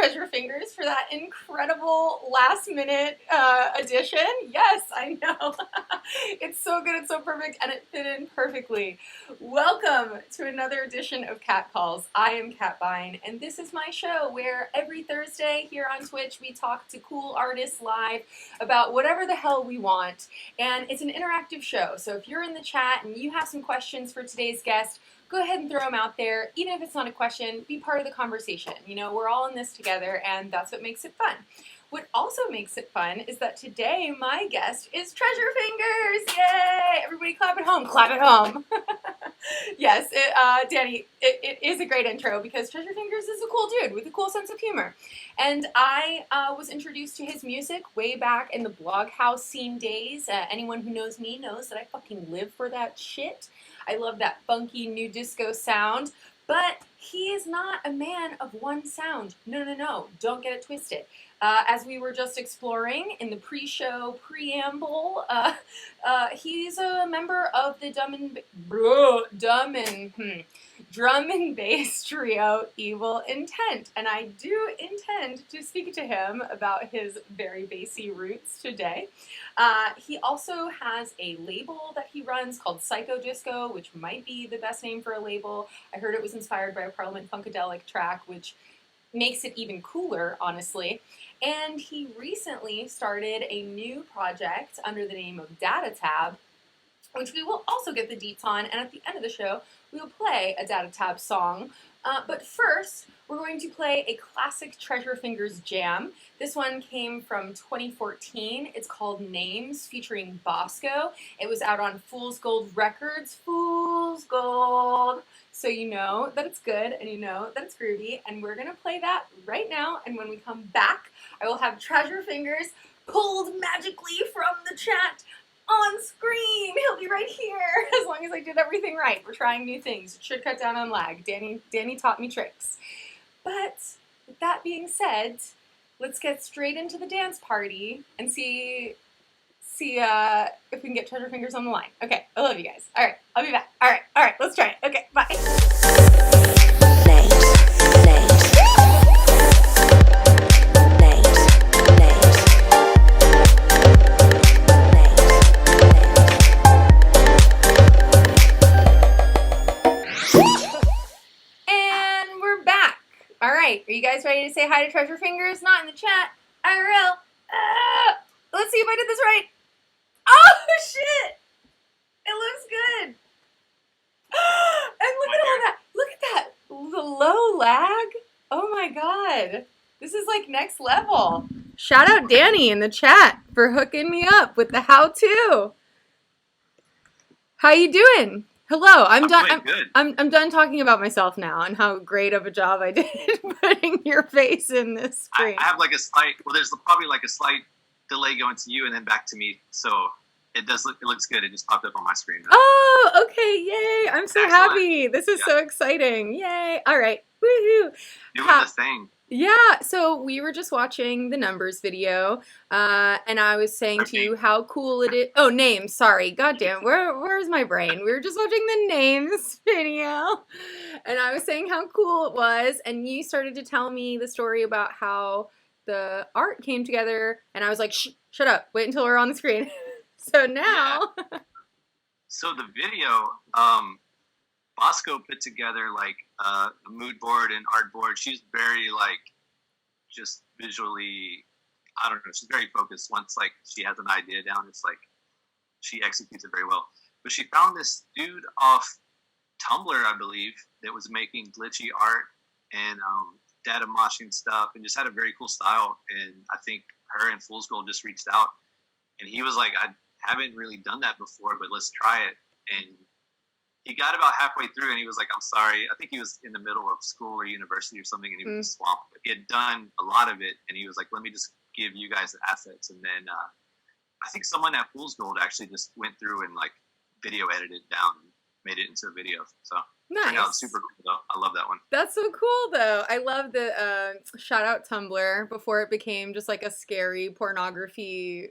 Treasure Fingers for that incredible last-minute addition. Yes, I know. It's so good, it's so perfect, and it fit in perfectly. Welcome to another edition of Cat Calls. I am Cat Bine, and this is my show where every Thursday here on Twitch we talk to cool artists live about whatever the hell we want. And it's an interactive show, so if you're in the chat and you have some questions for today's guest, go ahead and throw them out there. Even if it's not a question, be part of the conversation. You know, we're all in this together, and that's what makes it fun. What also makes it fun is that today my guest is Treasure Fingers. Yay! Everybody clap at home. Clap at home. Yes, Danny, it is a great intro because Treasure Fingers is a cool dude with a cool sense of humor. And I was introduced to his music way back in the Bloghouse scene days. Anyone who knows me knows that I fucking live for that shit. I love that funky new disco sound, but he is not a man of one sound. No, don't get it twisted. As we were just exploring in the pre-show preamble, he's a member of the drum and bass trio Evol Intent, and I do intend to speak to him about his very bassy roots today. He also has a label that he runs called Psycho Disco, which might be the best name for a label. I heard it was inspired by a Parliament Funkadelic track, which makes it even cooler, honestly. And he recently started a new project under the name of Datatab, which we will also get the deets on, and at the end of the show, we will play a Datatab song. But first, we're going to play a classic Treasure Fingers jam. This one came from 2014. It's called Names, featuring BOSCO. It was out on Fool's Gold Records. Fool's Gold! So you know that it's good, and you know that it's groovy, and we're going to play that right now, and when we come back, I will have Treasure Fingers pulled magically from the chat on screen. He'll be right here, as long as I did everything right. We're trying new things. It should cut down on lag. Danny taught me tricks. But with that being said, let's get straight into the dance party and see if we can get Treasure Fingers on the line. Okay, I love you guys. All right, I'll be back. All right, let's try it. Okay, bye. And we're back. All right, are you guys ready to say hi to Treasure Fingers? Not in the chat. IRL. Let's see if I did this right. Oh, shit! It looks good. And look at all that. Look at that. The low lag. Oh my god. This is like next level. Shout out Danny in the chat for hooking me up with the how-to. How you doing? Hello. I'm done. I'm done talking about myself now and how great of a job I did putting your face in this screen. I have like a slight. Well, there's probably like a slight delay going to you and then back to me, so it looks good. It just popped up on my screen. Oh, okay, yay! I'm so happy. This is so exciting. Yay! All right, woohoo! Doing the thing. Yeah, so we were just watching the numbers video, and I was saying to you how cool it is. Oh, names. Sorry, goddamn. Where's my brain? We were just watching the names video, and I was saying how cool it was, and you started to tell me the story about how the art came together, and I was like, shut up, wait until we're on the screen. So now... Yeah. So the video, BOSCO put together like a mood board and art board. She's very like, just visually, I don't know, she's very focused. Once like she has an idea down, it's like, she executes it very well. But she found this dude off Tumblr, I believe, that was making glitchy art and data moshing stuff, and just had a very cool style. And I think her and Fool's Gold just reached out, and he was like, I haven't really done that before, but let's try it. And he got about halfway through, and he was like, I'm sorry. I think he was in the middle of school or university or something, and he was swamped. But he had done a lot of it, and he was like, let me just give you guys the assets. And then I think someone at Fool's Gold actually just went through and like video edited it down and made it into a video. So nice. Turned out super cool though. I love that one. That's so cool though. I love the shout out Tumblr before it became just like a scary pornography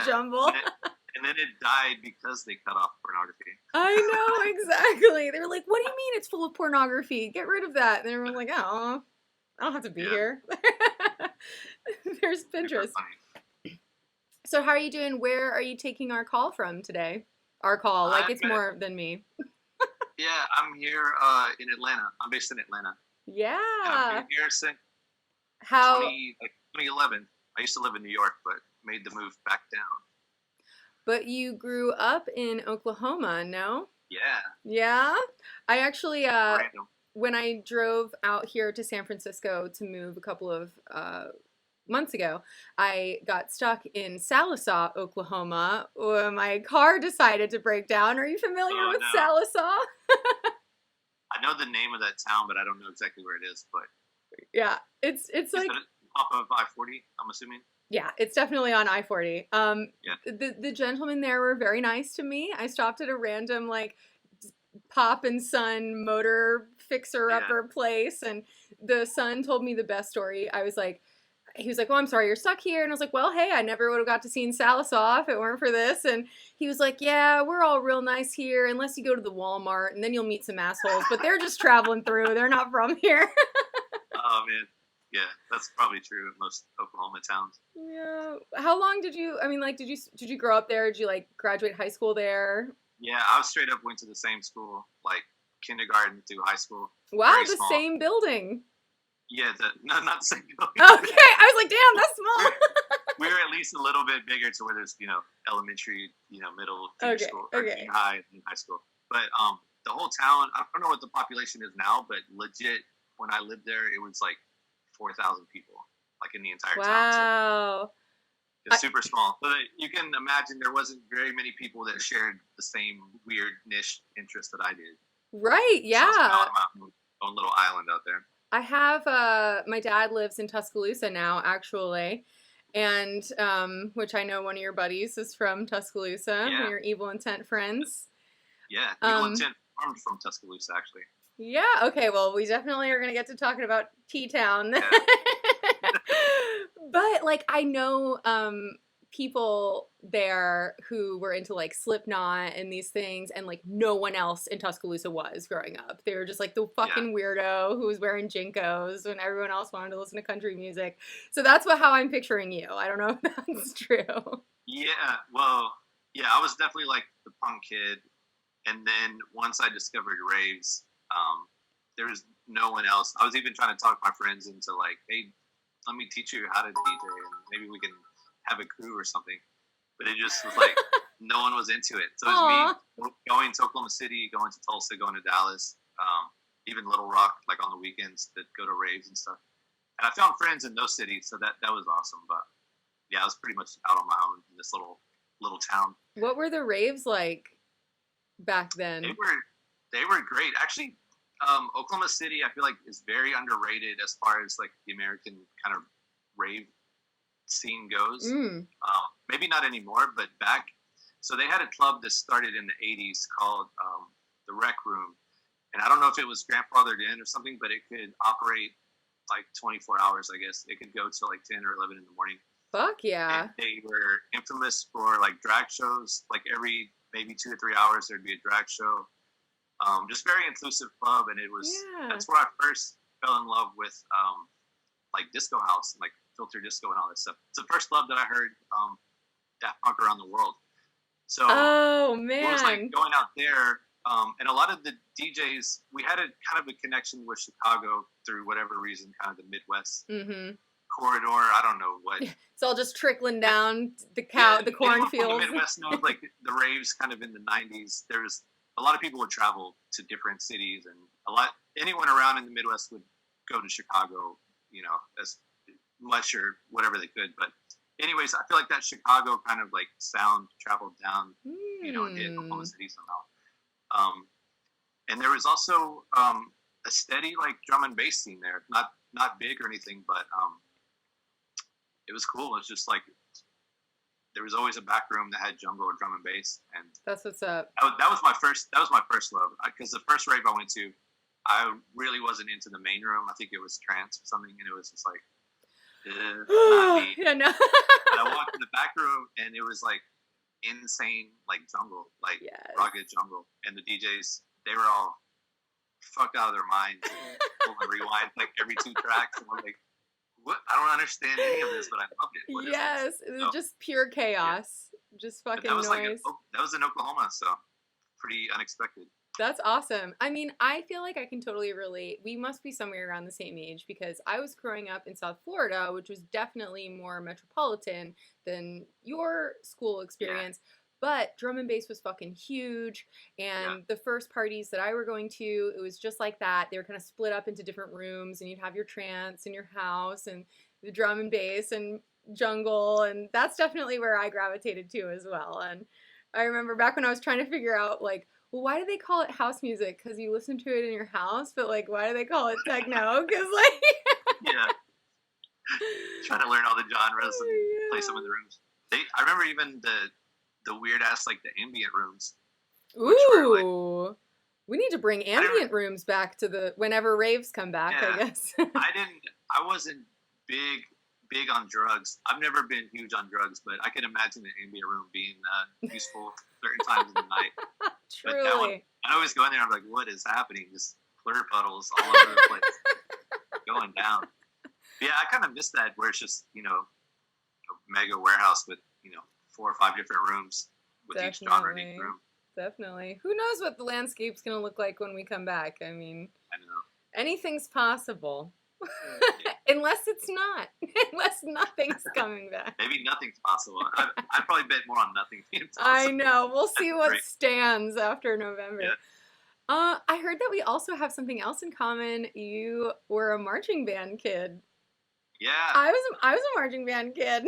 jumble. And then it died because they cut off pornography. I know, exactly. They were like, what do you mean it's full of pornography? Get rid of that. And everyone was like, oh, I don't have to be Yeah. here. There's Super Pinterest. funny. So how are you doing? Where are you taking our call from today? Our call, like it's I'm more than me. Yeah, I'm here in Atlanta. I'm based in Atlanta. And I've Yeah. been here since How, 2011. I used to live in New York, but made the move back down. but you grew up in Oklahoma, no? Yeah, Yeah. I actually, random. when I drove out here to San Francisco to move a couple of months ago, I got stuck in Sallisaw, Oklahoma, where my car decided to break down. Are you familiar Oh with no, Sallisaw? I know the name of that town, but I don't know exactly where it is. But Yeah, it's is like it off of I-40? I'm assuming. yeah, it's definitely on I-40. Yeah. The gentlemen there were very nice to me. I stopped at a random like Pop and Son motor fixer Yeah. upper place, and the son told me the best story. I was like, he was like, "Well, I'm sorry you're stuck here," and I was like, "Well, hey, I never would have got to see Sallisaw if it weren't for this." And he was like, "Yeah, we're all real nice here, unless you go to the Walmart, and then you'll meet some assholes. But they're just traveling through. They're not from here." Oh man. Yeah, that's probably true in most Oklahoma towns. Yeah. How long did you? I mean, like, did you grow up there? Did you like graduate high school there? Yeah, I straight up went to the same school, like kindergarten through high school. Wow, Very the small. same building. Yeah, no, not the same building. Okay, I was like, damn, that's small. We were at least a little bit bigger to where there's, elementary, middle, junior Okay, school, or okay. junior high, and high school. But the whole town, I don't know what the population is now, but legit, when I lived there, it was like 4,000 people, like in the entire town. So Wow. it's super small. So that you can imagine there wasn't very many people that shared the same weird niche interest that I did. Right, So I was yeah. on my own little island out there. I have my dad lives in Tuscaloosa now, actually. And which I know one of your buddies is from Tuscaloosa, one Yeah. of your Evil Intent friends. Yeah, Evil Intent farmed from Tuscaloosa, actually. Yeah, okay, well, we definitely are going to get to talking about T-Town. Yeah. But, like, I know people there who were into, like, Slipknot and these things, and, like, no one else in Tuscaloosa was growing up. They were just, like, the fucking weirdo who was wearing Jinkos when everyone else wanted to listen to country music. So that's how I'm picturing you. I don't know if that's true. Yeah, well, yeah, I was definitely, like, the punk kid. And then once I discovered raves, there was no one else. I was even trying to talk my friends into like, hey, let me teach you how to DJ and maybe we can have a crew or something. But it just was like, no one was into it. So it was me going to Oklahoma City, going to Tulsa, going to Dallas, even Little Rock, like on the weekends that go to raves and stuff. And I found friends in those cities, so that was awesome. But yeah, I was pretty much out on my own in this little town. What were the raves like back then? They were great. Actually, Oklahoma City, I feel like, is very underrated as far as like the American kind of rave scene goes. Maybe not anymore, but back. So they had a club that started in the 80s called the Rec Room. And I don't know if it was grandfathered in or something, but it could operate like 24 hours, I guess. It could go till like 10 or 11 in the morning. Fuck yeah. And they were infamous for like drag shows. Like every maybe 2 or 3 hours, there'd be a drag show. Just very inclusive club, and it was that's where I first fell in love with like disco house, like filter disco and all that stuff. It's the first club that I heard Daft Punk around the world. So it was like going out there, and a lot of the DJs, we had a kind of a connection with Chicago through whatever reason, kind of the Midwest corridor. I don't know what. It's all just trickling down the cornfields. The Midwest knows like the raves kind of in the 90s. There's a lot of people would travel to different cities, and anyone around in the Midwest would go to Chicago, as much or whatever they could. But anyways, I feel like that Chicago kind of like sound traveled down, and hit Oklahoma City somehow. And there was also a steady like drum and bass scene there. Not big or anything, but it was cool. It's just like there was always a back room that had jungle or drum and bass, and that's what's up. That was my first love, because the first rave I went to, I really wasn't into the main room. I think it was trance or something, and it was just like, not me. Yeah, no. But I walked in the back room, and it was like insane, like jungle, like rugged jungle, and the DJs, they were all fucked out of their minds and pull and rewind like every 2 tracks. And I'm like, what? I don't understand any of this, but I loved it. What is Yes, this? it was So, just pure chaos. Just but fucking that was noise. that was in Oklahoma, so pretty unexpected. That's awesome. I mean, I feel like I can totally relate. We must be somewhere around the same age because I was growing up in South Florida, which was definitely more metropolitan than your school Yeah, experience. But drum and bass was fucking huge. yeah, And the first parties that I were going to, it was just like that. They were kind of split up into different rooms, and you'd have your trance in your house and the drum and bass and jungle. And that's definitely where I gravitated to as well. And I remember back when I was trying to figure out, like, well, why do they call it house music? Because you listen to it in your house, but like, why do they call it techno? Because like, yeah. Trying to learn all the genres and play some yeah. of the rooms. I remember even the weird ass like the ambient rooms, which were like Ooh, we need to bring ambient rooms back to the whenever raves come back. yeah. I guess. I wasn't big on drugs. I've never been huge on drugs, but I can imagine the ambient room being useful certain times of the night. But that one, Truly. I always go in there. I'm like, what is happening? Just clear puddles all over the place, going down. Yeah, I kind of miss that where it's just a mega warehouse with 4 or 5 different rooms with each genre in each room. Definitely. Who knows what the landscape's gonna look like when we come back? I mean, I don't know. anything's possible. Yeah. Unless it's not. Unless nothing's coming back. Maybe nothing's possible. I'd probably bet more on nothing being possible. I know. We'll see what Great. stands after November. Yeah. I heard that we also have something else in common. You were a marching band kid. Yeah. I was a marching band kid.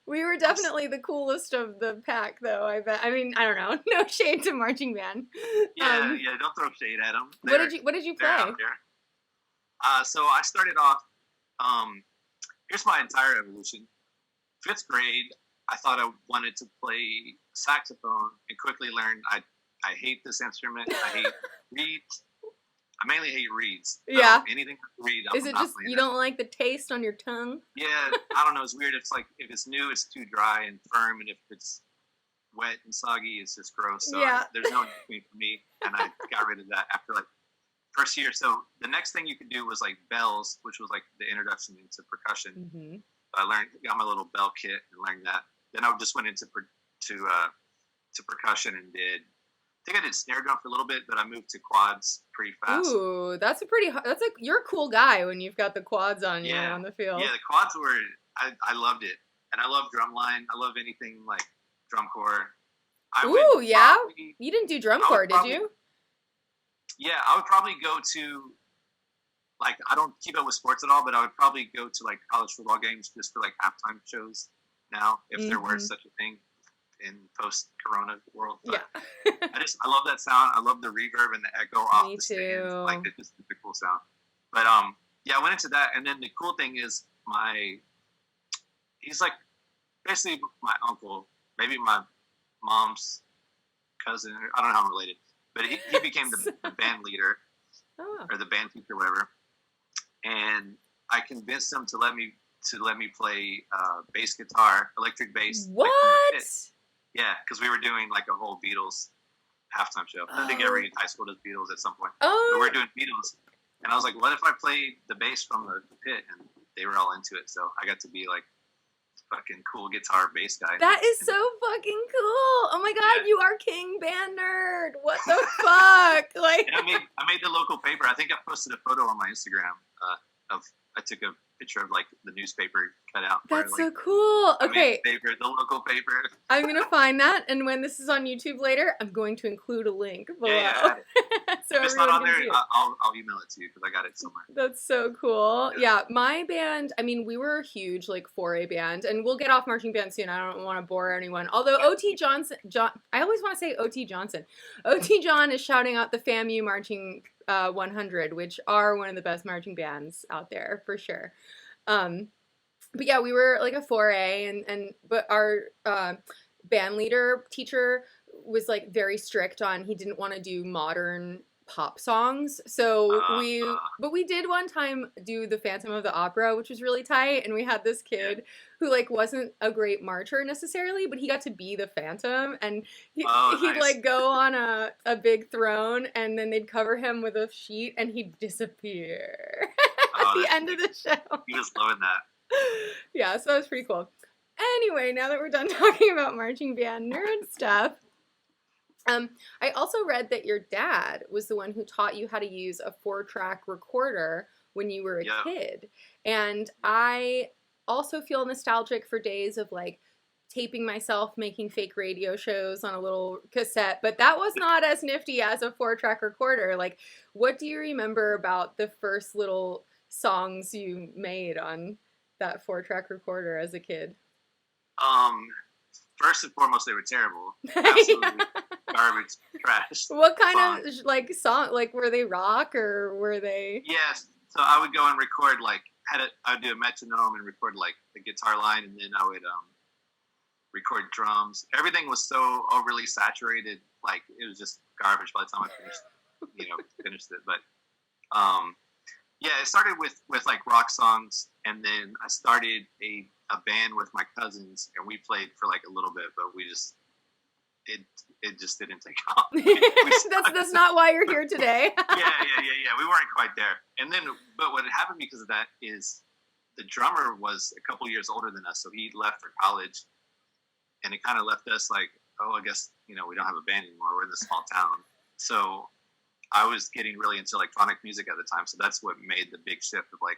We were definitely the coolest of the pack, though. I bet. I mean, I don't know. No shade to marching band. Yeah. Don't throw shade at them. What did you play? Out there. So I started off. Here's my entire evolution. 5th grade, I thought I wanted to play saxophone, and quickly learned I hate this instrument. I hate reeds. I mainly hate reeds. So Yeah. anything with reed, Is it just you don't like the taste on your tongue? Yeah, I don't know. It's weird. It's like if it's new, it's too dry and firm, and if it's wet and soggy, it's just gross. So Yeah. there's no in between for me, and I got rid of that after like first year. So the next thing you could do was like bells, which was like the introduction into percussion. Mm-hmm. I got my little bell kit and learned that. Then I just went into percussion and I think I did snare drum for a little bit, but I moved to quads pretty fast. Ooh, you're a cool guy when you've got the quads on you on the field. Yeah, the quads were, I loved it. And I love drumline. I love anything like drum corps. Ooh, yeah? You didn't do drum corps, did you? Yeah, I would probably go to, like, I don't keep up with sports at all, but I would probably go to, like, college football games just for, like, halftime shows now, if there were such a thing in post-corona world. But yeah. I love that sound. I love the reverb and the echo off the stands. Like, it's just a cool sound. But, yeah, I went into that, and then the cool thing is he's, like, basically my uncle, maybe my mom's cousin. I don't know how I'm related. But he became the band leader or the band teacher, whatever. And I convinced him to let me play bass guitar, electric bass. What? Like, yeah, because we were doing like a whole Beatles halftime show. I think every high school does Beatles at some point. Oh. But we're doing Beatles. And I was like, what if I played the bass from the pit? And they were all into it. So I got to be like fucking cool guitar bass guy. That is so fucking cool. Oh my god, yeah. You are king band nerd. What the fuck? Like, and I made the local paper. I think I posted a photo on my Instagram I took a picture of like the newspaper cut out. That's so cool. Okay. The local paper. I'm going to find that, and when this is on YouTube later, I'm going to include a link below. Yeah. So if it's not on there, I'll email it to you because I got it somewhere. That's so cool. Yeah, my band, I mean, we were a huge like 4A band, and we'll get off marching band soon. I don't want to bore anyone. Although OT Johnson, I always want to say OT Johnson. OT John is shouting out the FAMU marching 100, which are one of the best marching bands out there for sure. But yeah, we were like a 4A, but our band leader teacher was like very strict on, he didn't want to do modern pop songs. So Uh, we did one time do the Phantom of the Opera, which was really tight. And we had this kid who like wasn't a great marcher necessarily, but he got to be the Phantom, and he'd nice. like go on a big throne, and then they'd cover him with a sheet, and he'd disappear at the end of the show. He was loving that. Yeah, so that was pretty cool. Anyway, now that we're done talking about marching band nerd stuff, I also read that your dad was the one who taught you how to use a 4-track recorder when you were a kid. And I also feel nostalgic for days of like taping myself making fake radio shows on a little cassette, but that was not as nifty as a 4-track recorder. Like, what do you remember about the first little songs you made on that 4-track recorder as a kid? First and foremost, they were terrible. Absolutely garbage, trash. What kind of like song? Like, were they rock or were they? Yes. So I would go and record like I would do a metronome and record like the guitar line, and then I would record drums. Everything was so overly saturated, like it was just garbage by the time I finished it. But yeah, it started with like rock songs, and then I started a band with my cousins, and we played for like a little bit, but it just didn't take off. That's not why you're here today. Yeah. We weren't quite there. And then, but what had happened because of that is the drummer was a couple years older than us, so he left for college, and it kind of left us like, oh, I guess we don't have a band anymore. We're in this small town, so I was getting really into electronic music at the time, so that's what made the big shift of like,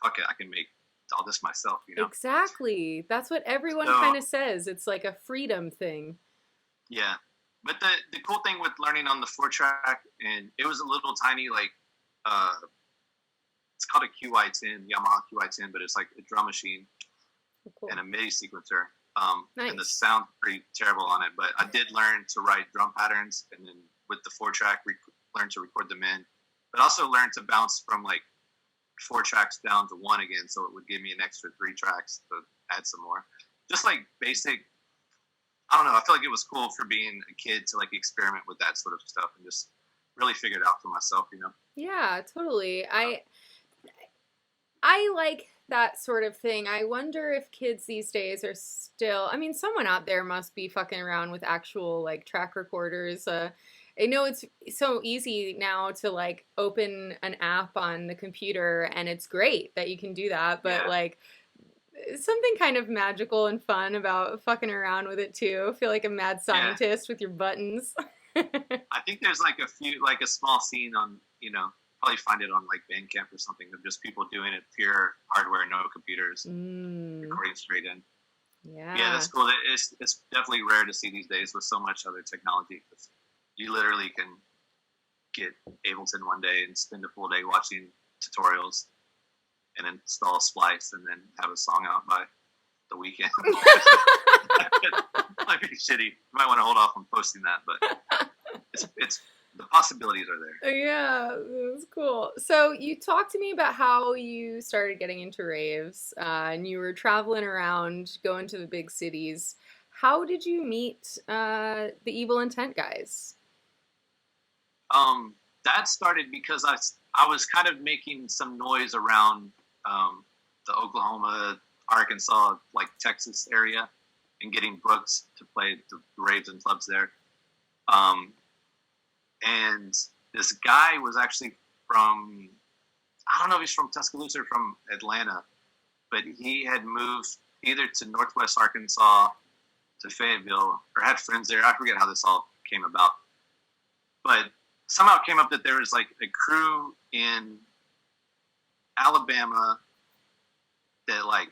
fuck it, I can make all this myself, Exactly. That's what everyone kind of says. It's like a freedom thing. Yeah. But the cool thing with learning on the 4-track, and it was a little tiny, like, it's called a QI10, Yamaha QI10, but it's like a drum machine and a MIDI sequencer. Nice. And the sound's pretty terrible on it, but I did learn to write drum patterns, and then with the 4-track, learn to record them in, but also learn to bounce from like 4 tracks down to 1 again, so it would give me an extra 3 tracks to add some more. Just like basic, I don't know, I feel like it was cool for being a kid to like experiment with that sort of stuff and just really figure it out for myself, Yeah, totally. I like that sort of thing. I wonder if kids these days are still, I mean, someone out there must be fucking around with actual like track recorders. I know it's so easy now to like open an app on the computer, and it's great that you can do that, but like something kind of magical and fun about fucking around with it too. Feel like a mad scientist with your buttons. I think there's like a small scene on, probably find it on like Bandcamp or something of just people doing it pure hardware, no computers, recording straight in. Yeah, that's cool. It's definitely rare to see these days with so much other technology. You literally can get Ableton one day and spend a full day watching tutorials and install Splice and then have a song out by the weekend. Might be shitty. You might want to hold off on posting that, but it's the possibilities are there. Yeah, that's cool. So you talked to me about how you started getting into raves, and you were traveling around, going to the big cities. How did you meet the Evol Intent guys? That started because I was kind of making some noise around the Oklahoma, Arkansas, like Texas area, and getting booked to play the raves and clubs there. And this guy was actually from, I don't know if he's from Tuscaloosa or from Atlanta, but he had moved either to Northwest Arkansas, to Fayetteville, or had friends there. I forget how this all came about. But somehow it came up that there was like a crew in Alabama that like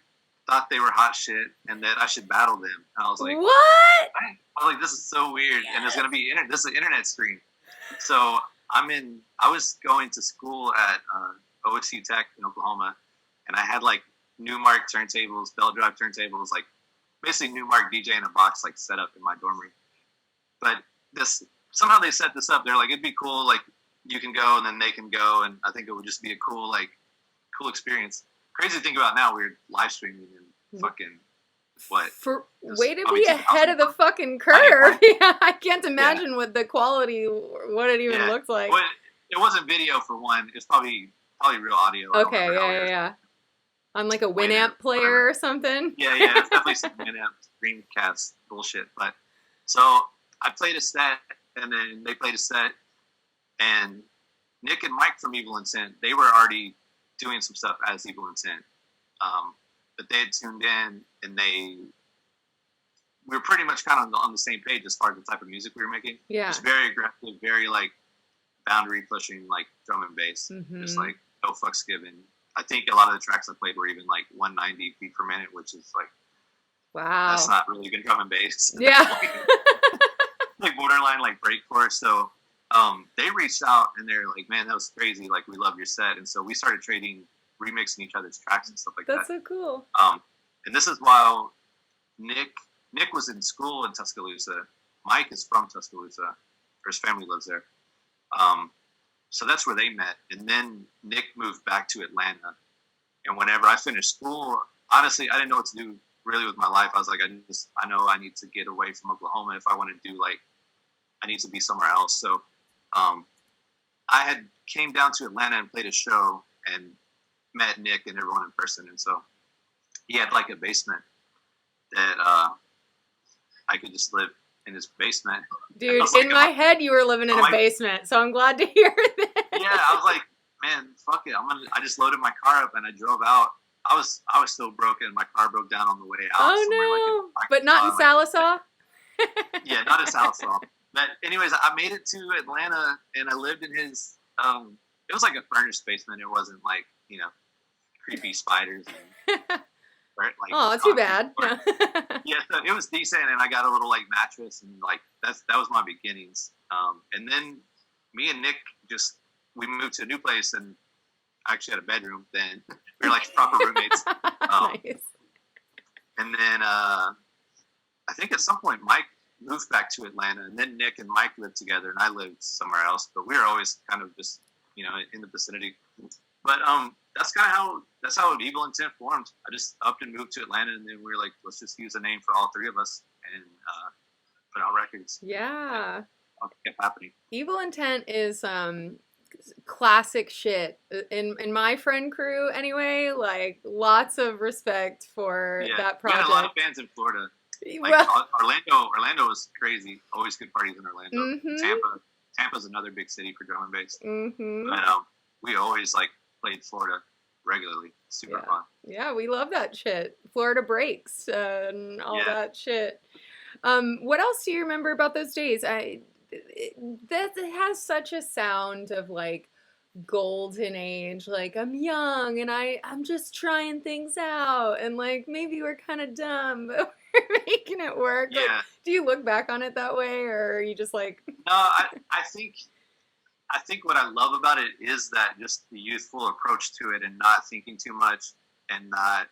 thought they were hot shit and that I should battle them. And I was like, what? I was like, this is so weird. Yes. And it's going to be, this is an internet stream. So I was going to school at OSU Tech in Oklahoma, and I had like Newmark turntables, bell drive turntables, like basically Newmark DJ in a box, like set up in my dorm room. But somehow they set this up. They're like, it'd be cool, like you can go and then they can go, and I think it would just be a cool experience. Crazy to think about now, we're live streaming and fucking way to be ahead of the fucking curve. Yeah, I can't imagine what the quality, what it even looks like. it wasn't video for one. It's probably real audio. Okay, yeah. On like a Winamp player or something. Yeah, it's definitely some Winamp Dreamcast bullshit. But so I played a set, and then they played a set, and Nick and Mike from Evol Intent, they were already doing some stuff as Evol Intent, but they had tuned in, and we were pretty much kind of on the same page as far as the type of music we were making. Yeah, just very aggressive, very like boundary pushing, like drum and bass, just like no fucks given. I think a lot of the tracks I played were even like 190 beat per minute, which is like, wow, that's not really good drum and bass. Yeah, like borderline like breakcore. So they reached out and they're like, man, that was crazy. Like, we love your set. And so we started trading, remixing each other's tracks and stuff like that. That's so cool. And this is while Nick was in school in Tuscaloosa. Mike is from Tuscaloosa, or his family lives there. So that's where they met. And then Nick moved back to Atlanta. And whenever I finished school, honestly, I didn't know what to do really with my life. I was like, I know I need to get away from Oklahoma if I want to do like, I need to be somewhere else. So I had came down to Atlanta and played a show and met Nick and everyone in person. And so he had like a basement that I could just live in his basement. Dude, in my head, you were living in a basement, so I'm glad to hear that. Yeah, I was like, man, fuck it. I just loaded my car up and I drove out. I was still broken. My car broke down on the way out. Oh no! But not in Salisaw? Yeah, not in Salisaw. But anyways, I made it to Atlanta and I lived in his, it was like a furnished basement. It wasn't like, creepy spiders and like, oh, too bad. Yeah, so it was decent, and I got a little like mattress, and like that was my beginnings. And then me and Nick we moved to a new place, and I actually had a bedroom. Then we were like proper roommates. Nice. And then I think at some point Mike moved back to Atlanta, and then Nick and Mike lived together, and I lived somewhere else. But we were always kind of just in the vicinity. But that's how Evol Intent formed. I just upped and moved to Atlanta, and then we were like, let's just use a name for all three of us and put out records. Yeah. And it kept happening. Evol Intent is classic shit in my friend crew anyway. Like, lots of respect for that project. We had a lot of fans in Florida. Like, Orlando was crazy. Always good parties in Orlando. Mm-hmm. Tampa's another big city for drum and bass. Mm-hmm. But we always like played Florida regularly. Super fun. Yeah, we love that shit. Florida breaks and all that shit. What else do you remember about those days? That has such a sound of like golden age. Like, I'm young and I'm just trying things out, and like maybe we're kind of dumb, but we're making it work. Yeah. Like, do you look back on it that way, or are you just like? No, I think what I love about it is that just the youthful approach to it, and not thinking too much, and not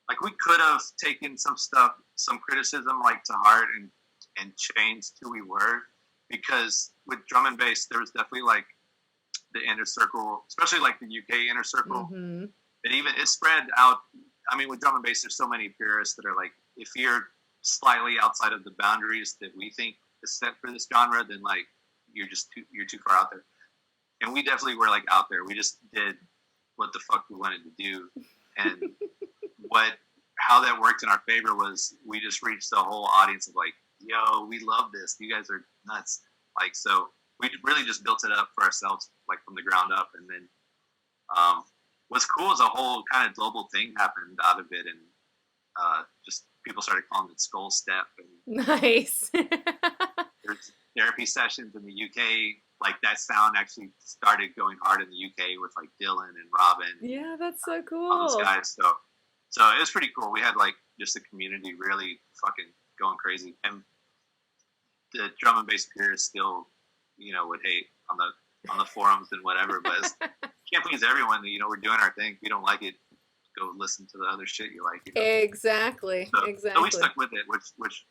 like, we could have taken some criticism like to heart and changed who we were, because with drum and bass there was definitely like the inner circle, especially like the UK inner circle. Mm-hmm. It spread out. I mean, with drum and bass, there's so many purists that are like, if you're slightly outside of the boundaries that we think is set for this genre, then like you're too far out there. And we definitely were like out there. We just did what the fuck we wanted to do, and how that worked in our favor was we just reached the whole audience of like, yo, we love this. You guys are nuts. Like, so we really just built it up for ourselves, like from the ground up. And then what's cool is a whole kind of global thing happened out of it, and just people started calling it Skull Step. And nice. There's therapy sessions in the UK. Like, that sound actually started going hard in the UK with like Dylan and Robin. Yeah, that's so cool. All those guys. So it was pretty cool. We had like just the community really fucking going crazy, and the drum and bass purists still, would hate on the forums and whatever. But can't please everyone. We're doing our thing. If you don't like it, go listen to the other shit you like. Exactly. So we stuck with it, which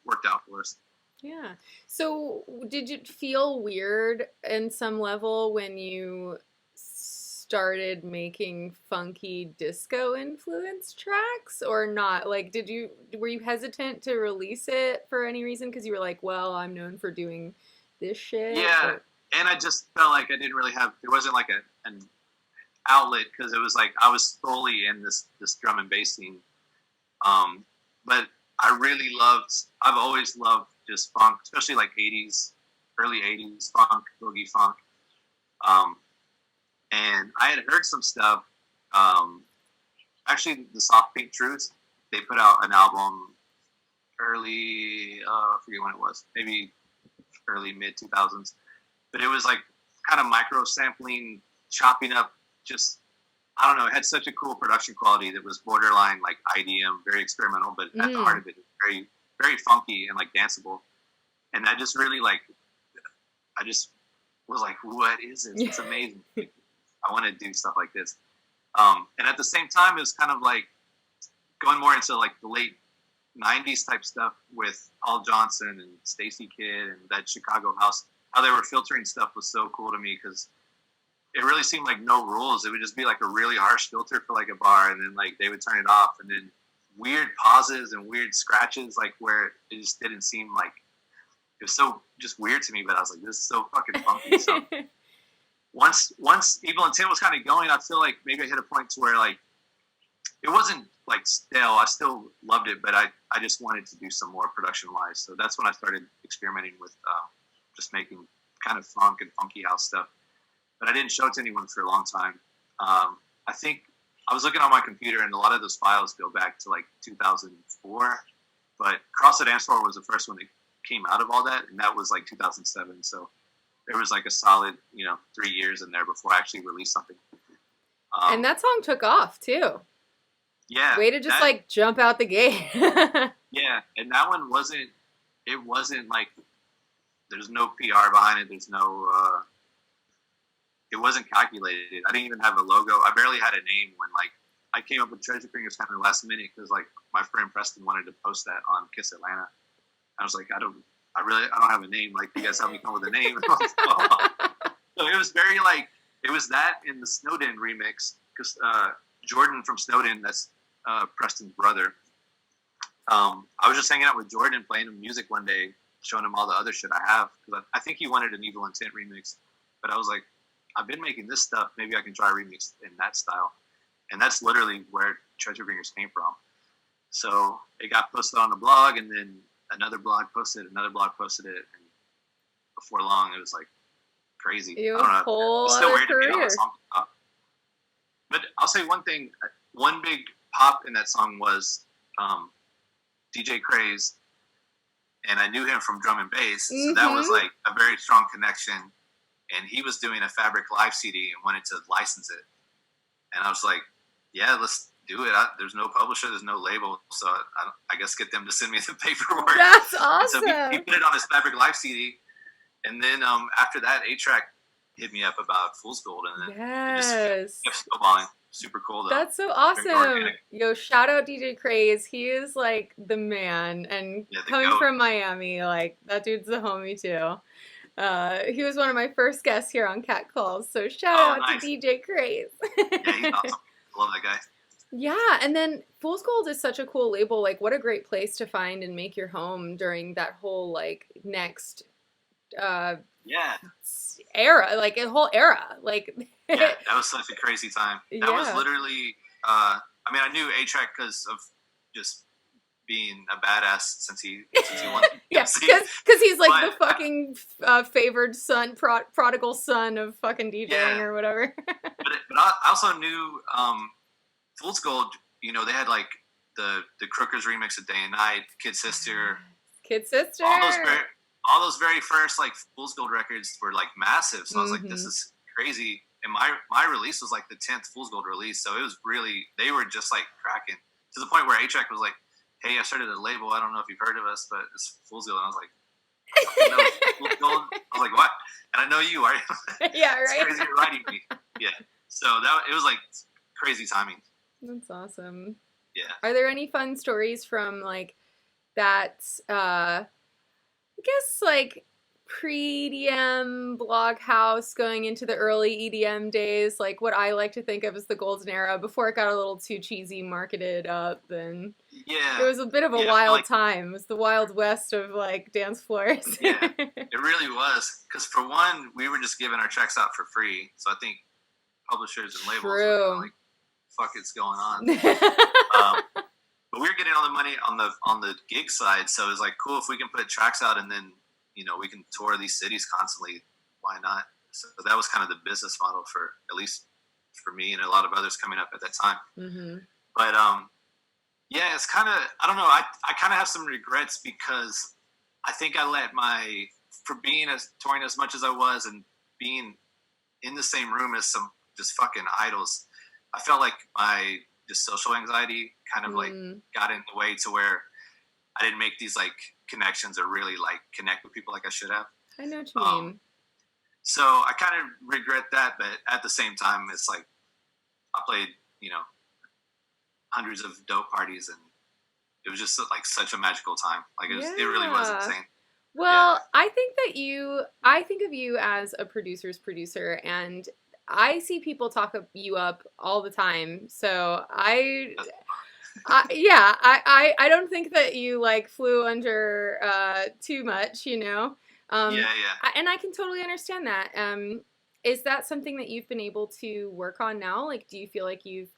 worked out for us. Yeah. So did it feel weird in some level when you started making funky disco influenced tracks, or not? Like, were you hesitant to release it for any reason? Because you were like, well, I'm known for doing this shit. Yeah. Or... and I just felt like I didn't really have, there wasn't like an outlet, because it was like I was solely in this drum and bass scene. But I really I've always loved just funk, especially like 80s, early 80s funk, boogie funk. And I had heard some stuff. Actually, the Soft Pink Truth, they put out an album early, I forget when it was, maybe early mid 2000s. But it was like kind of micro sampling, chopping up, just, I don't know, it had such a cool production quality that was borderline like IDM, very experimental, but at the heart of it, very, very funky and like danceable. And I just really like, I just was like, what is this? It's amazing. I want to do stuff like this. And at the same time, it was kind of like going more into like the late 90s type stuff with Al Johnson and Stacy Kidd and that Chicago house. How they were filtering stuff was so cool to me, because it really seemed like no rules. It would just be like a really harsh filter for like a bar, and then like they would turn it off, and then weird pauses and weird scratches, like where it just didn't seem like, it was so just weird to me. But I was like, this is so fucking funky. So once Evil Intent was kind of going, I feel like maybe I hit a point to where like it wasn't like stale. I still loved it, but I just wanted to do some more production wise. So that's when I started experimenting with just making kind of funk and funky house stuff. But I didn't show it to anyone for a long time. I think I was looking on my computer, and a lot of those files go back to like 2004. But Cross the Dance Floor was the first one that came out of all that, and that was like 2007. So there was like a solid, 3 years in there before I actually released something. And that song took off too. Yeah. Way to just like jump out the gate. Yeah, and that one wasn't like, there's no PR behind it. There's no, it wasn't calculated. I didn't even have a logo. I barely had a name when like I came up with Treasure Fingers kind of last minute, because like my friend Preston wanted to post that on Kiss Atlanta. I was like, I don't have a name. Like, you guys help me come up with a name. So it was very like, it was that in the Snowden remix, because Jordan from Snowden, that's Preston's brother. I was just hanging out with Jordan, playing him music one day, showing him all the other shit I have, because I think he wanted an Evil Intent remix, but I was like, I've been making this stuff, maybe I can try a remix in that style. And that's literally where Treasure Fingers came from. So it got posted on the blog, and then another blog posted it, and before long it was like crazy. You have a whole other career. But I'll say one thing, one big pop in that song was DJ Craze, and I knew him from drum and bass, so that was like a very strong connection. And he was doing a Fabric Live CD and wanted to license it, and I was like, yeah, let's do it. There's no publisher, there's no label, so I guess get them to send me the paperwork. That's awesome. So he put it on his Fabric Live CD, and then after that, A-Track hit me up about Fool's Gold, and then it just kept snowballing. Super cool though. That's so awesome. Yo, shout out DJ Craze. He is like the man, and coming from Miami, like that dude's the homie too. He was one of my first guests here on Cat Calls, so shout out to DJ Craze. Yeah, he's awesome. I love that guy. Yeah, and then Fool's Gold is such a cool label. Like, what a great place to find and make your home during that whole like next era, like a whole era. Like, yeah, that was such a crazy time. That was literally. I mean, I knew A-Track because of just being a badass since he won. Yeah, because he's like the fucking favored son, prodigal son of fucking DJing or whatever. but I also knew Fool's Gold. They had like the Crookers remix of Day and Night, Kid Sister, all those very first like Fool's Gold records were like massive. So I was like, this is crazy. And my release was like the 10th Fool's Gold release, so it was really, they were just like cracking to the point where A-Track was like, hey, I started a label. I don't know if you've heard of us, but it's Fool's Gold. And I was like, Fool's Gold? I was like, what? And I know you, are you? Yeah, right. It's crazy you're writing me. Yeah. So it was like crazy timing. That's awesome. Yeah. Are there any fun stories from like that, I guess like pre-EDM blog house going into the early EDM days, like what I like to think of as the golden era before it got a little too cheesy marketed up, and it was a bit of a wild time. It was the Wild West of like dance floors. Yeah, it really was. Because for one, we were just giving our tracks out for free, so I think publishers and labels were like, "Fuck, it's going on." But we were getting all the money on the gig side, so it was like cool if we can put tracks out and then we can tour these cities constantly. Why not? So that was kind of the business model for at least for me and a lot of others coming up at that time. Mm-hmm. But yeah, it's kind of I don't know. I kind of have some regrets because I think I let for being touring as much as I was and being in the same room as some just fucking idols. I felt like my just social anxiety kind of like got in the way to where I didn't make these like connections or really like connect with people like I should have. I know what you mean. So I kind of regret that, but at the same time, it's like I played, hundreds of dope parties, and it was just like such a magical time. Like it really was insane. Well, I think of you as a producer's producer, and I see people talk you up all the time. So I don't think that you like flew under too much, Yeah. And I can totally understand that. Is that something that you've been able to work on now? Like, do you feel like you've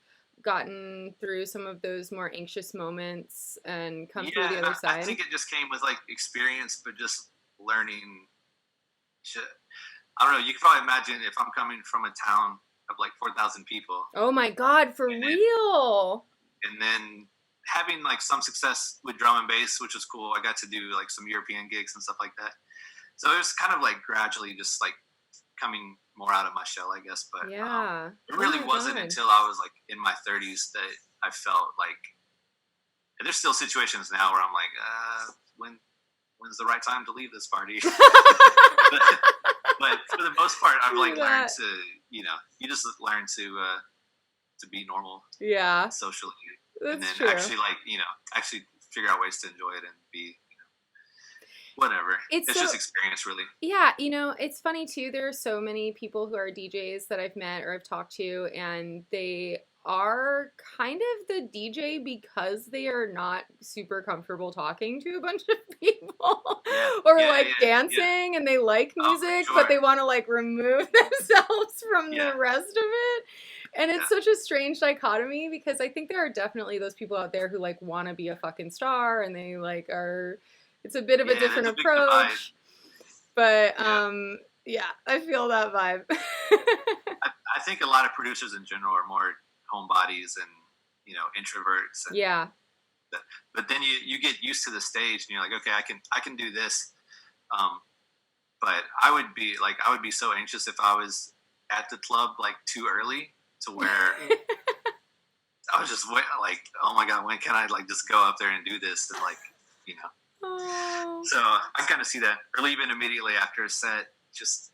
gotten through some of those more anxious moments and come through the other side? I think it just came with like experience, but just learning. I don't know. You can probably imagine if I'm coming from a town of like 4,000 people. Oh my God, for real. And then having like some success with drum and bass, which was cool. I got to do like some European gigs and stuff like that. So it was kind of like gradually just like coming more out of my shell, I guess. But it really wasn't until I was like in my 30s that I felt like, and there's still situations now where I'm like, when's the right time to leave this party? but for the most part, I've like learned to, you just learn to be normal. Yeah. Socially. That's and then true. actually like, actually figure out ways to enjoy it and be, whatever. It's just experience, really. Yeah, it's funny too. There are so many people who are DJs that I've met or I've talked to, and they are kind of the DJ because they are not super comfortable talking to a bunch of people or dancing, and they like music, but they want to like remove themselves from the rest of it. And it's such a strange dichotomy because I think there are definitely those people out there who like want to be a fucking star, and they like are. It's a bit of a different approach, but I feel that vibe. I think a lot of producers in general are more homebodies and introverts. And but then you get used to the stage, and you're like, okay, I can do this. But I would be so anxious if I was at the club like too early to where I was just like, oh my God, when can I like just go up there and do this and like Oh. So I kind of see that, or leaving immediately after a set, just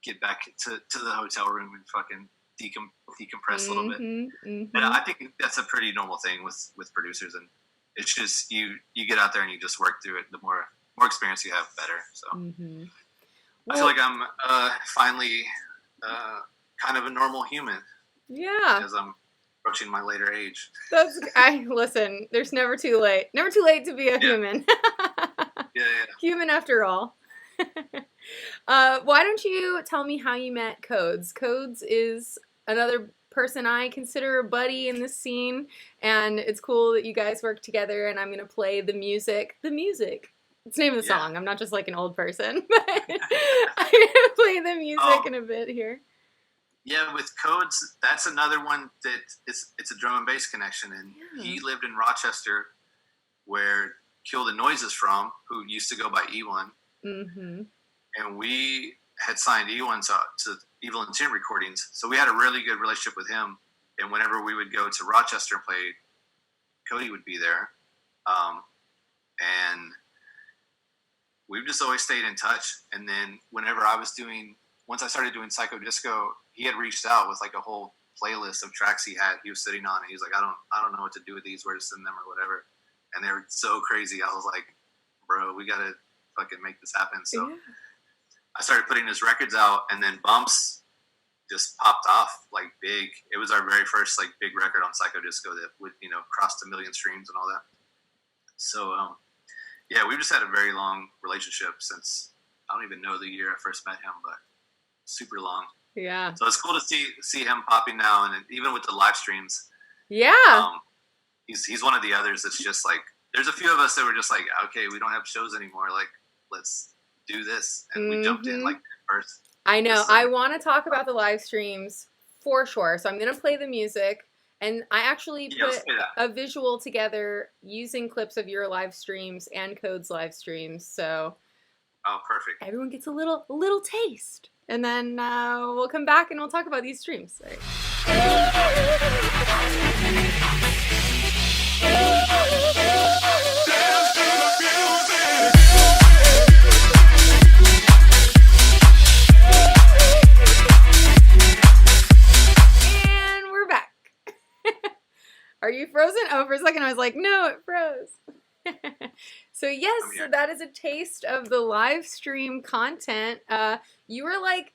get back to the hotel room and fucking decompress a little bit. And I think that's a pretty normal thing with producers, and it's just you get out there and you just work through it. The more experience you have, better. So I feel like I'm finally kind of a normal human. Yeah, because I'm approaching my later age. Listen, there's never too late. Never too late to be a human. Yeah. Human after all. Why don't you tell me how you met Codes? Codes is another person I consider a buddy in this scene, and it's cool that you guys work together, and I'm going to play the music. It's the name of the song. I'm not just like an old person, but I'm going to play the music in a bit here. Yeah, with Codes, that's another one that it's a drum and bass connection, and he lived in Rochester, where Kill the Noise is from, who used to go by E1. Mm-hmm. And we had signed E1 to Evol Intent recordings, so we had a really good relationship with him. And whenever we would go to Rochester and play, Cody would be there, and we've just always stayed in touch. And then once I started doing Psycho Disco, he had reached out with like a whole playlist of tracks he was sitting on, and he was like, I don't know what to do with these, where to send them or whatever. And they were so crazy. I was like, bro, we gotta fucking make this happen. So I started putting his records out, and then Bumps just popped off like big. It was our very first like big record on Psycho Disco that would, you know, cross 1 million streams and all that. So yeah, we've just had a very long relationship since, I don't even know the year I first met him, but super long. Yeah. So it's cool to see him popping now, and even with the live streams. Yeah. He's one of the others that's just like, there's a few of us that were just like, okay, we don't have shows anymore. Like, let's do this. And we jumped in like first. I know. I want to talk about the live streams for sure. So I'm going to play the music. And I actually put a visual together using clips of your live streams and Code's live streams. So perfect. Everyone gets a little taste. And then we'll come back and we'll talk about these streams. All right. And we're back. Are you frozen? Oh, for a second I was like, no, it froze. So yes, so that is a taste of the live stream content. You were like,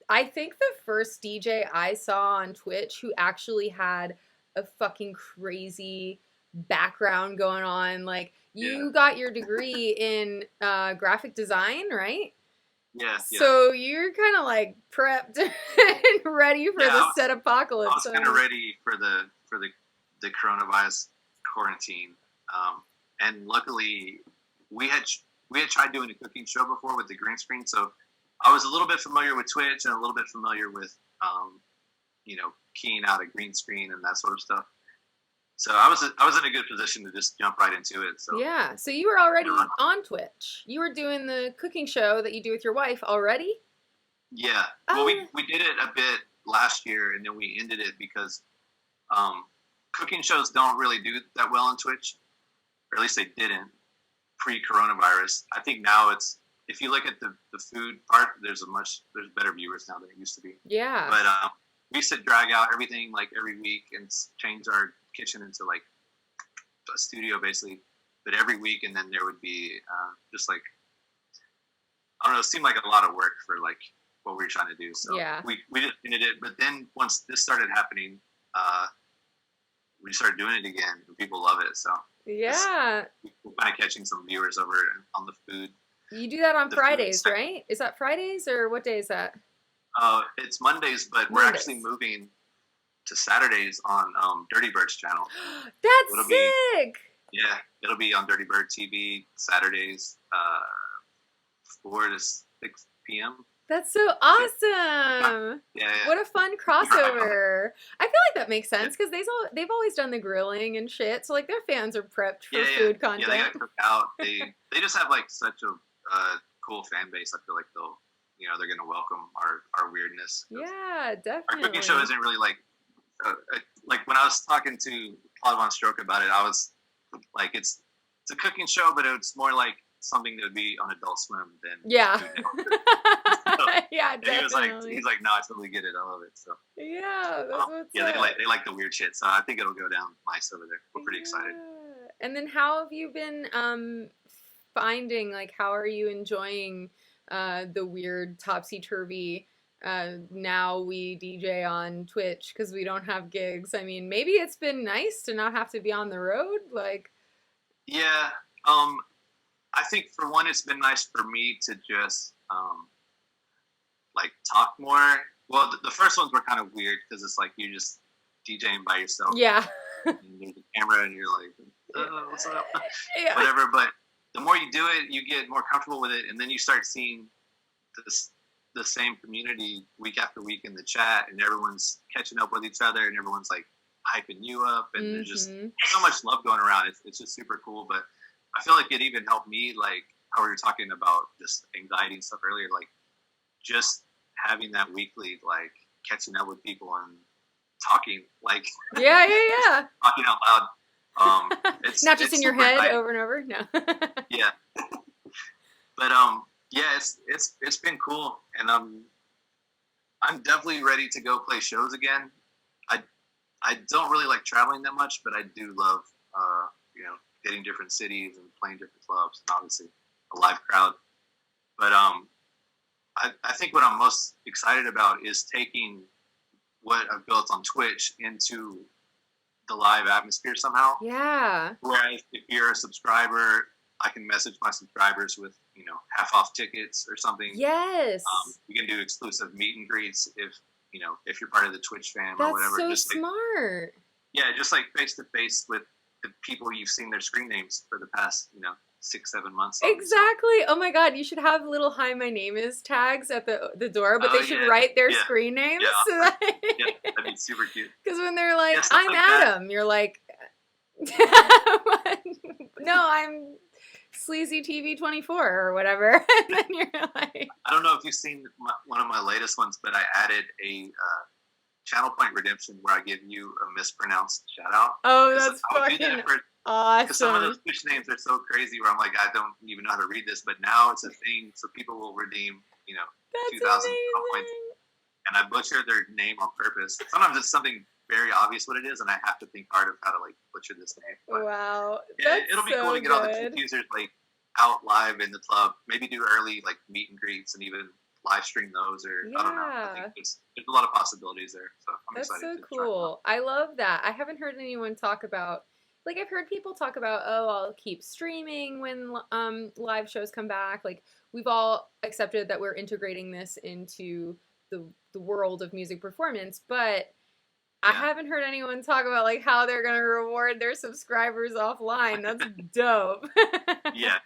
I think the first DJ I saw on Twitch who actually had a fucking crazy background going on. Like, you got your degree in graphic design, right? Yeah. So you're kind of like prepped and ready for the set apocalypse. I was kind of ready for the coronavirus quarantine. And luckily, we had tried doing a cooking show before with the green screen, so I was a little bit familiar with Twitch and a little bit familiar with, you know, keying out a green screen and that sort of stuff. So I was in a good position to just jump right into it. So yeah, so you were already on Twitch. You were doing the cooking show that you do with your wife already. Yeah, well, we did it a bit last year, and then we ended it because cooking shows don't really do that well on Twitch. Or at least they didn't pre-coronavirus. I think now it's, if you look at the food part, there's better viewers now than it used to be. Yeah. But we used to drag out everything like every week and change our kitchen into like a studio basically. But every week, and then there would be just like, I don't know, it seemed like a lot of work for like what we were trying to do. So yeah. we just ended it. But then once this started happening, we started doing it again, and people love it. So yeah, we're kind of catching some viewers over on the food. You do that on Fridays, right? Is that Fridays or what day is that? It's Mondays, but we're actually moving to Saturdays on Dirty Bird's channel. That's sick! It'll be on Dirty Bird TV Saturdays, 4 to 6 p.m. That's so awesome! Yeah. What a fun crossover! I feel like that makes sense because they've always done the grilling and shit, so like their fans are prepped for food content. Yeah, they gotta cook out. They just have like such a cool fan base. I feel like they're gonna welcome our weirdness. Yeah, definitely. Our cooking show isn't really like when I was talking to Claude Von Stroke about it, I was like, it's a cooking show, but it's more like something that would be on Adult Swim than yeah. So, yeah, definitely. He's like, no, I totally get it. I love it. So yeah, that's what's up. They like the weird shit. So I think it'll go down nice over there. We're pretty excited. And then how have you been finding, like, how are you enjoying the weird topsy-turvy now we DJ on Twitch because we don't have gigs? I mean, maybe it's been nice to not have to be on the road, like. Yeah, I think for one, it's been nice for me to just like talk more. Well, the first ones were kind of weird because it's like you're just DJing by yourself. Yeah. And there's a camera and you're like, what's up? Yeah. Whatever. But the more you do it, you get more comfortable with it, and then you start seeing the same community week after week in the chat, and everyone's catching up with each other, and everyone's like hyping you up, and there's just so much love going around. It's just super cool. But I feel like it even helped me, like how we were talking about just anxiety and stuff earlier, like just having that weekly, like catching up with people and talking, like yeah. talking out loud. It's not just in your head over and over. No. Yeah. But yeah, it's been cool, and I'm definitely ready to go play shows again. I don't really like traveling that much, but I do love hitting different cities and playing different clubs. And obviously, a live crowd. But I think what I'm most excited about is taking what I've built on Twitch into the live atmosphere somehow. Yeah. Whereas if you're a subscriber, I can message my subscribers with, half off tickets or something. Yes. You can do exclusive meet and greets if you're part of the Twitch fam That's or whatever. So just smart. Just like face to face with the people you've seen their screen names for the past, 6-7 months. Exactly. Oh my God, you should have little "Hi, my name is" tags at the door, but they should write their screen names. Yeah. That'd be super cute. Because when they're like, "I'm like Adam," you're like, "No, I'm Sleazy TV 24 or whatever." And then you're like, I don't know if you've seen one of my latest ones, but I added a channel point redemption where I give you a mispronounced shout out. Oh, that's fucking awesome. Some of those Twitch names are so crazy where I'm like, I don't even know how to read this, but now it's a thing, so people will redeem, 2,000 points. And I butcher their name on purpose. Sometimes it's something very obvious what it is, and I have to think hard of how to butcher this name. But, wow, it'll be cool to get all the Twitch users out live in the club. Maybe do early meet and greets and even live stream those, or I don't know. I think there's a lot of possibilities there. So I'm excited. That's so cool. I love that. I haven't heard anyone talk about. I've heard people talk about, I'll keep streaming when live shows come back. We've all accepted that we're integrating this into the world of music performance, but I haven't heard anyone talk about how they're going to reward their subscribers offline. That's dope. Yeah.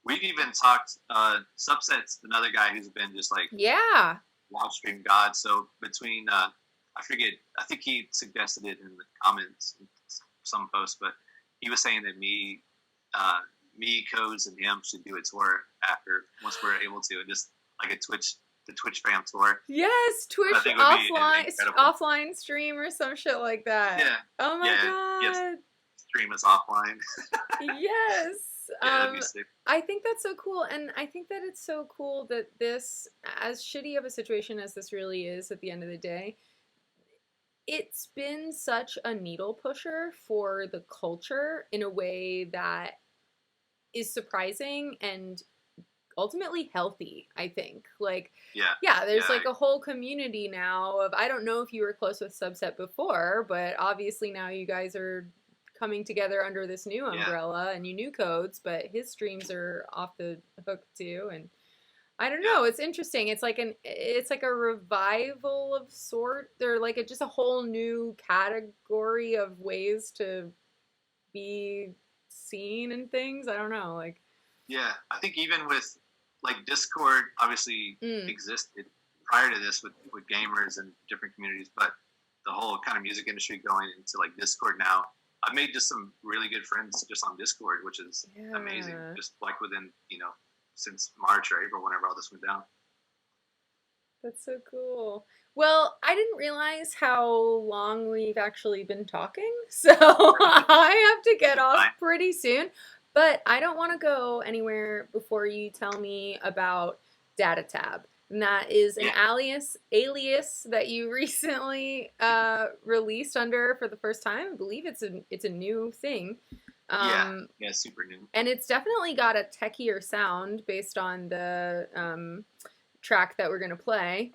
We've even talked, Subset's another guy who's been just live stream god. So between, I think he suggested it in the comments, some post, but he was saying that me, Codes, and him should do a tour once we're able to, and just the Twitch fam tour. Yes, Twitch offline stream or some shit like that. Yeah. Oh my god. Yes. Stream us offline. Yes. That'd be sick. I think that's so cool, and I think that it's so cool that this, as shitty of a situation as this really is at the end of the day, it's been such a needle pusher for the culture in a way that is surprising and ultimately healthy, I think. There's a whole community now of, I don't know if you were close with Subset before, but obviously now you guys are coming together under this new umbrella, and you knew Codes, but his streams are off the hook too, and I don't know, it's interesting. It's like a revival of sort, or just a whole new category of ways to be seen and things. I don't know, I think even with Discord obviously existed prior to this with gamers and different communities, but the whole kind of music industry going into Discord now, I've made just some really good friends just on Discord, which is amazing. Just within, since March or April, whenever all this went down. That's so cool. Well, I didn't realize how long we've actually been talking, so I have to get off pretty soon. But I don't want to go anywhere before you tell me about Datatab. And that is an alias that you recently released under for the first time. I believe it's a new thing. Super new. And it's definitely got a techier sound based on the track that we're going to play.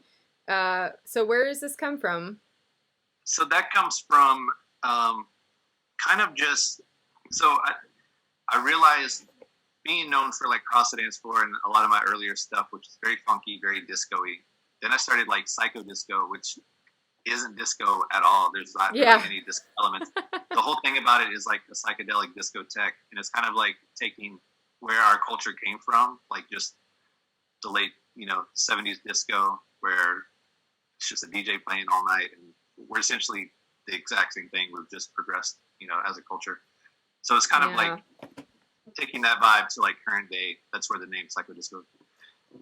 So where does this come from? So that comes from kind of just... So I realized, being known for Cross the Dance Floor and a lot of my earlier stuff, which is very funky, very disco-y. Then I started psycho disco, which isn't disco at all. There's not really any disco elements. The whole thing about it is a psychedelic discotheque, and it's kind of taking where our culture came from, just the late 70s disco, where it's just a DJ playing all night, and we're essentially the exact same thing. We've just progressed, as a culture. So it's kind of taking that vibe to current day. That's where the name psycho disco,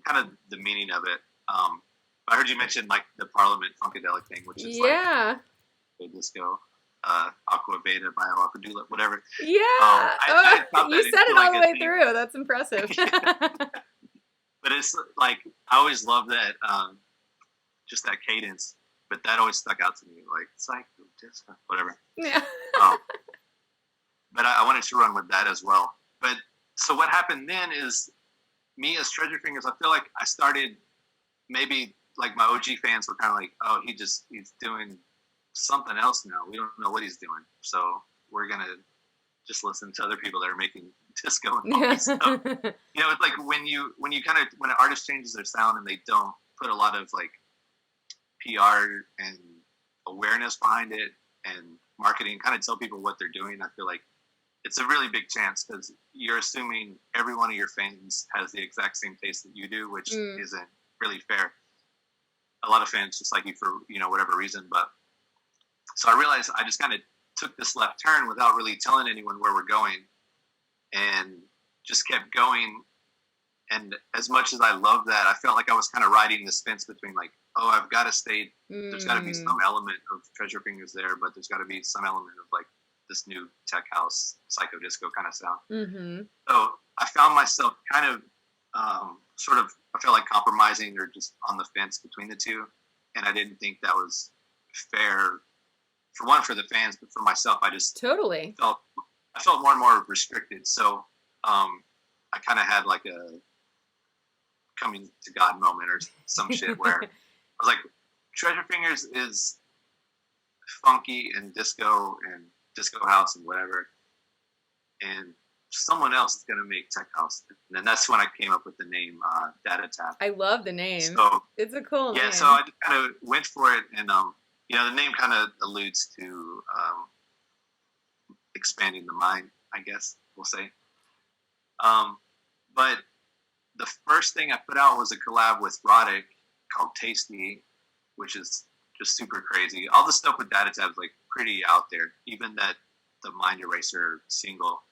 kind of the meaning of it. I heard you mention the Parliament Funkadelic thing, which is disco, Aqua Beta, Bio Aqua Dula, whatever. Yeah. I you said it all the way through. That's impressive. But it's I always love that, just that cadence. But that always stuck out to me, psycho disco, whatever. Yeah. But I wanted to run with that as well. But so what happened then is me as Treasure Fingers, I feel like I started maybe like my OG fans were kind of like, oh, he's doing something else now. We don't know what he's doing, so we're gonna just listen to other people that are making disco and all this stuff. You know, it's like when an artist changes their sound and they don't put a lot of like PR and awareness behind it and marketing, kind of tell people what they're doing. I feel like it's a really big chance because you're assuming every one of your fans has the exact same taste that you do, which isn't really fair. A lot of fans just like you for, you know, whatever reason. But so I realized I just kind of took this left turn without really telling anyone where we're going and just kept going. And as much as I love that, I felt like I was kind of riding this fence between like, oh, I've got to stay. There's got to be some element of Treasure Fingers there, but there's got to be some element of like this new tech house, psycho disco kind of sound. Mm-hmm. So I found myself kind of I felt like compromising or just on the fence between the two. And I didn't think that was fair for the fans, but for myself, I just totally felt more and more restricted. So I kind of had like a coming to God moment or some shit where I was like, Treasure Fingers is funky and disco house and whatever, and someone else is going to make tech house. And then that's when I came up with the name Datatab. I love the name. So it's a cool name. Yeah, so I just kind of went for it, and you know, the name kind of alludes to expanding the mind, I guess we'll say. But the first thing I put out was a collab with Roddick called Tasty, which is just super crazy. All the stuff with Datatab is like pretty out there. Even the Mind Eraser single,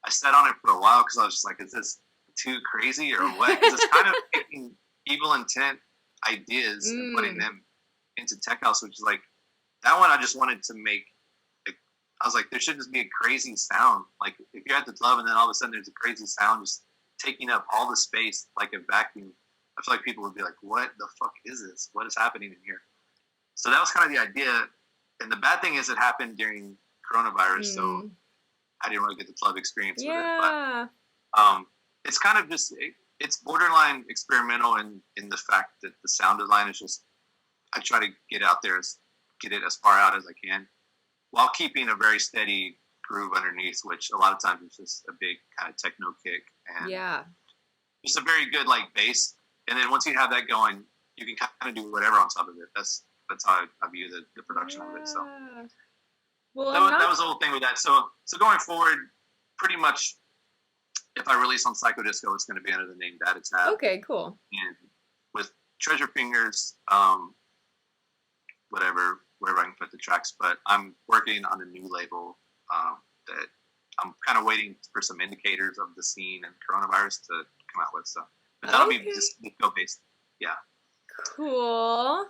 I sat on it for a while because I was just like, is this too crazy or what? Because it's kind of taking Evol Intent ideas and putting them into tech house, which is like, that one I just wanted to make. I was like, there should just be a crazy sound. Like if you're at the club and then all of a sudden there's a crazy sound just taking up all the space like a vacuum, I feel like people would be like, what the fuck is this? What is happening in here? So that was kind of the idea. And the bad thing is it happened during coronavirus, so I didn't really get the club experience with it. But it's kind of just, it's borderline experimental in the fact that the sound design is just, I try to get it as far out as I can while keeping a very steady groove underneath, which a lot of times is just a big kind of techno kick and just a very good like bass. And then once you have that going, you can kind of do whatever on top of it. That's how I view the production of it. So well, that was the whole thing with that. So going forward, pretty much, if I release on Psycho Disco, it's going to be under the name Datatab. Okay, cool. And with Treasure Fingers, wherever I can put the tracks. But I'm working on a new label that I'm kind of waiting for some indicators of the scene and coronavirus to come out with. So, but that'll be just disco based. Yeah. Cool.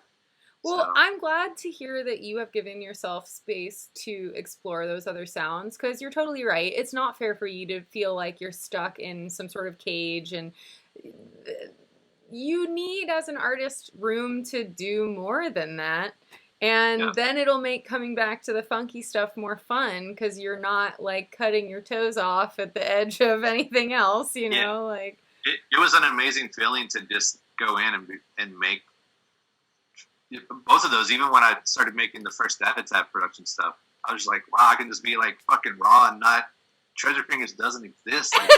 Well, I'm glad to hear that you have given yourself space to explore those other sounds, because you're totally right. It's not fair for you to feel like you're stuck in some sort of cage, and you need, as an artist, room to do more than that. And then it'll make coming back to the funky stuff more fun, because you're not like cutting your toes off at the edge of anything else, you know, like. It was an amazing feeling to just go in and make both of those. Even when I started making the first Datatab production stuff, I was like, wow, I can just be like fucking raw and not Treasure Fingers doesn't exist. Like,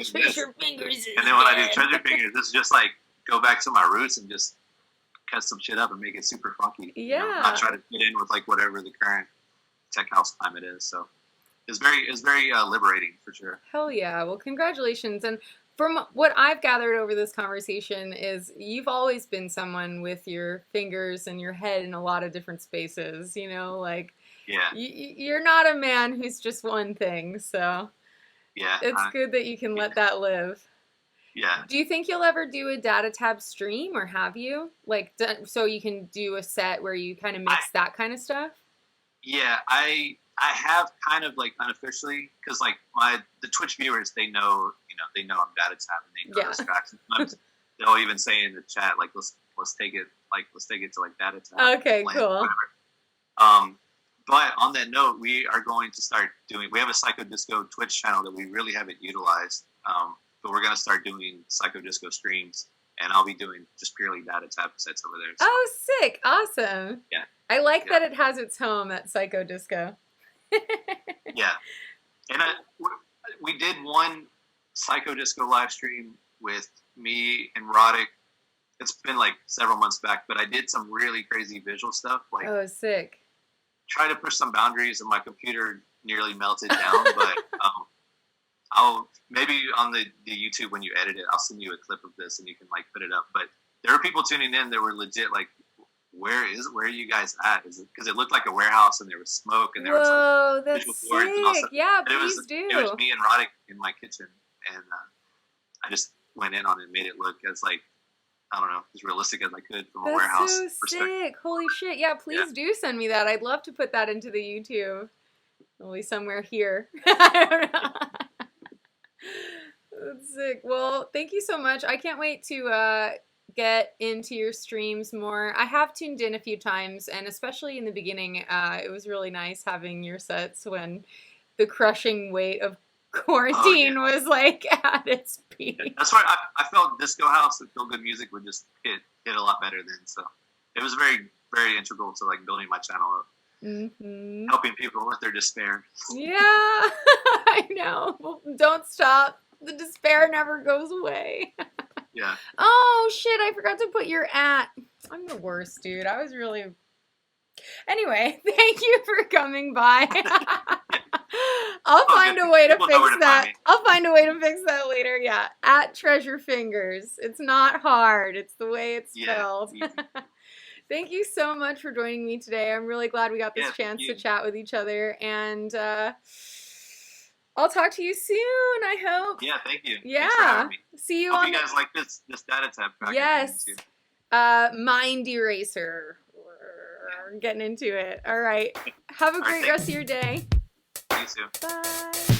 Treasure Fingers. And then when I do Treasure Fingers, this is just like go back to my roots and just cut some shit up and make it super funky. Yeah. You know, not try to fit in with like whatever the current tech house time it is. So it's very liberating for sure. Hell yeah. Well, congratulations. And from what I've gathered over this conversation is you've always been someone with your fingers and your head in a lot of different spaces, you know, like you're not a man who's just one thing. So it's good that you can let that live. Yeah. Do you think you'll ever do a Datatab stream, or have you? Like, so you can do a set where you kind of mix that kind of stuff? Yeah, I have kind of like unofficially, because like the Twitch viewers, they know I'm Datatab and they know those tracks. Sometimes they'll even say in the chat like let's take it to like Datatab. Okay, cool. But on that note, we are going to start we have a Psycho Disco Twitch channel that we really haven't utilized. but we're gonna start doing Psycho Disco streams, and I'll be doing just purely Datatab sets over there. So. Oh, sick! Awesome. Yeah. I like that it has its home at Psycho Disco. Yeah, and we did one Psycho Disco live stream with me and Roddick. It's been like several months back, but I did some really crazy visual stuff. Like, oh, sick. Try to push some boundaries, and my computer nearly melted down. But I'll maybe on the YouTube when you edit it, I'll send you a clip of this and you can like put it up. But there were people tuning in that were legit like, where are you guys at? Is it because it looked like a warehouse and there was smoke and there was like that's visual boards and all sick. stuff. Yeah, but please do. It was me and Roddick in my kitchen, and I just went in on it and made it look as like, I don't know, as realistic as I could from a warehouse so perspective. Sick. Holy shit. Yeah, please do send me that. I'd love to put that into the YouTube. Only somewhere here. I don't know. That's sick. Well, thank you so much. I can't wait to get into your streams more. I have tuned in a few times, and especially in the beginning, it was really nice having your sets when the crushing weight of quarantine was like at its peak. Yeah, that's why I felt Disco House and Feel Good Music would just hit a lot better then. So it was very, very integral to like building my channel up. Mm-hmm. Helping people with their despair. Yeah, I know. Well, don't stop. The despair never goes away. Yeah. Oh, shit, I forgot to put your @ I'm the worst, dude. I was really... Anyway, thank you for coming by. I'll find a way to fix that. I'll find a way to fix that later, yeah. @TreasureFingers. It's not hard. It's the way it's spelled. Thank you so much for joining me today. I'm really glad we got this chance to chat with each other. And I'll talk to you soon, I hope. Yeah, thank you. Yeah. Thanks for having me. See you hope on you guys like this Datatab track. Yes. Mind Eraser. We're getting into it. All right. Have a great rest of your day. You too. Bye.